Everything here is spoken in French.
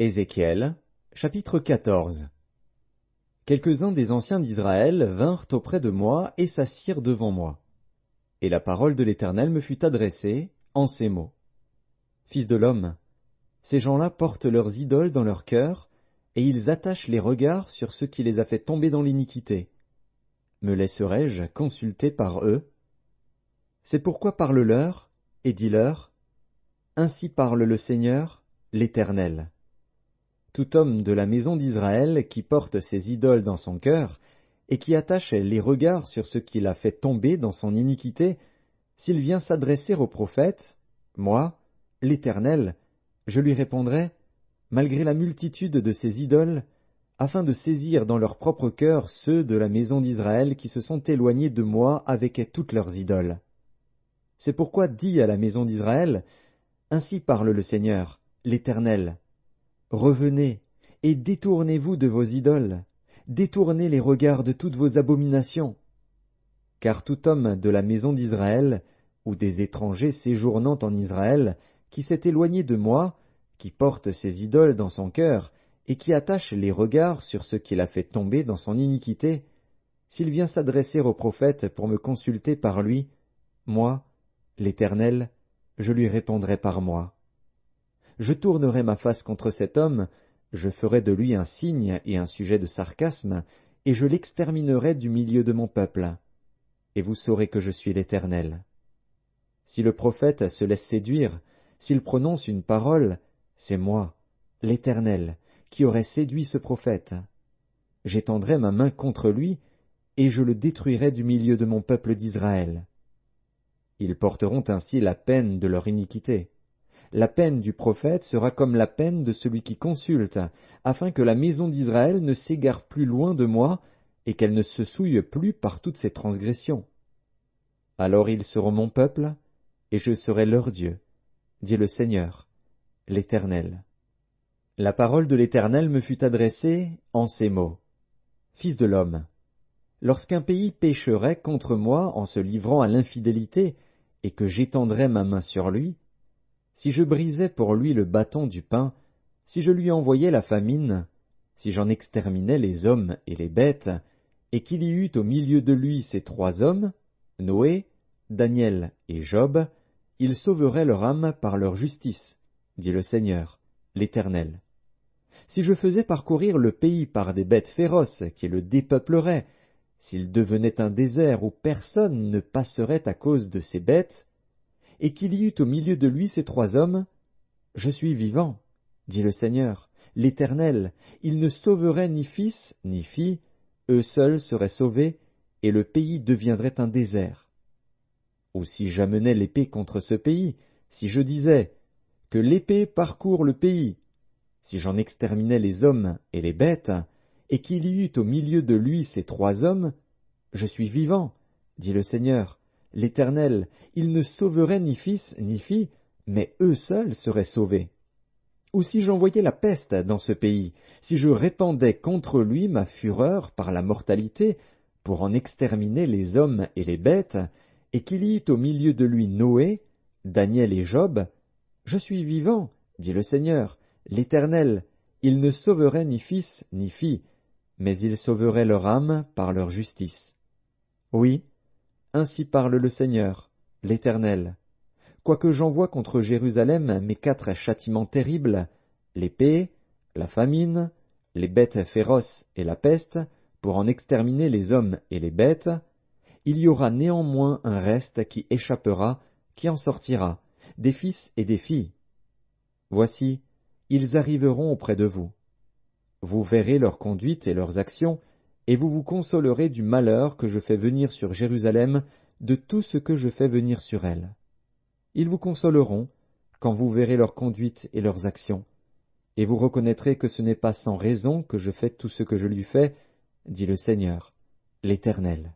Ézéchiel, chapitre 14. Quelques-uns des anciens d'Israël vinrent auprès de moi et s'assirent devant moi. Et la parole de l'Éternel me fut adressée en ces mots. Fils de l'homme, ces gens-là portent leurs idoles dans leur cœur, et ils attachent les regards sur ce qui les a fait tomber dans l'iniquité. Me laisserai-je consulter par eux? C'est pourquoi parle-leur, et dis-leur, ainsi parle le Seigneur, l'Éternel. Tout homme de la maison d'Israël qui porte ses idoles dans son cœur, et qui attache les regards sur ce qui l'a fait tomber dans son iniquité, s'il vient s'adresser au prophète, moi, l'Éternel, je lui répondrai, malgré la multitude de ces idoles, afin de saisir dans leur propre cœur ceux de la maison d'Israël qui se sont éloignés de moi avec toutes leurs idoles. C'est pourquoi dis à la maison d'Israël, ainsi parle le Seigneur, l'Éternel. Revenez, et détournez-vous de vos idoles, détournez les regards de toutes vos abominations. Car tout homme de la maison d'Israël, ou des étrangers séjournant en Israël, qui s'est éloigné de moi, qui porte ses idoles dans son cœur, et qui attache les regards sur ce qu'il a fait tomber dans son iniquité, s'il vient s'adresser au prophète pour me consulter par lui, moi, l'Éternel, je lui répondrai par moi. Je tournerai ma face contre cet homme, je ferai de lui un signe et un sujet de sarcasme, et je l'exterminerai du milieu de mon peuple. Et vous saurez que je suis l'Éternel. Si le prophète se laisse séduire, s'il prononce une parole, c'est moi, l'Éternel, qui aurai séduit ce prophète. J'étendrai ma main contre lui, et je le détruirai du milieu de mon peuple d'Israël. Ils porteront ainsi la peine de leur iniquité. La peine du prophète sera comme la peine de celui qui consulte, afin que la maison d'Israël ne s'égare plus loin de moi, et qu'elle ne se souille plus par toutes ses transgressions. Alors ils seront mon peuple, et je serai leur Dieu, dit le Seigneur, l'Éternel. La parole de l'Éternel me fut adressée en ces mots. Fils de l'homme, lorsqu'un pays pécherait contre moi en se livrant à l'infidélité, et que j'étendrais ma main sur lui, si je brisais pour lui le bâton du pain, si je lui envoyais la famine, si j'en exterminais les hommes et les bêtes, et qu'il y eût au milieu de lui ces trois hommes, Noé, Daniel et Job, ils sauveraient leur âme par leur justice, dit le Seigneur, l'Éternel. Si je faisais parcourir le pays par des bêtes féroces qui le dépeupleraient, s'il devenait un désert où personne ne passerait à cause de ces bêtes, et qu'il y eût au milieu de lui ces trois hommes, je suis vivant, dit le Seigneur, l'Éternel, ils ne sauveraient ni fils ni fille, eux seuls seraient sauvés, et le pays deviendrait un désert. Ou si j'amenais l'épée contre ce pays, si je disais, que l'épée parcourt le pays, si j'en exterminais les hommes et les bêtes, et qu'il y eût au milieu de lui ces trois hommes, je suis vivant, dit le Seigneur, l'Éternel, ils ne sauveraient ni fils ni fille, mais eux seuls seraient sauvés. Ou si j'envoyais la peste dans ce pays, si je répandais contre lui ma fureur par la mortalité, pour en exterminer les hommes et les bêtes, et qu'il y eût au milieu de lui Noé, Daniel et Job, je suis vivant, dit le Seigneur, l'Éternel, ils ne sauveraient ni fils ni fille, mais ils sauveraient leur âme par leur justice. Oui, ainsi parle le Seigneur, l'Éternel. Quoique j'envoie contre Jérusalem mes 4 châtiments terribles, l'épée, la famine, les bêtes féroces et la peste, pour en exterminer les hommes et les bêtes, il y aura néanmoins un reste qui échappera, qui en sortira, des fils et des filles. Voici, ils arriveront auprès de vous. Vous verrez leur conduite et leurs actions, et vous vous consolerez du malheur que je fais venir sur Jérusalem, de tout ce que je fais venir sur elle. Ils vous consoleront, quand vous verrez leur conduite et leurs actions, et vous reconnaîtrez que ce n'est pas sans raison que je fais tout ce que je lui fais, dit le Seigneur, l'Éternel.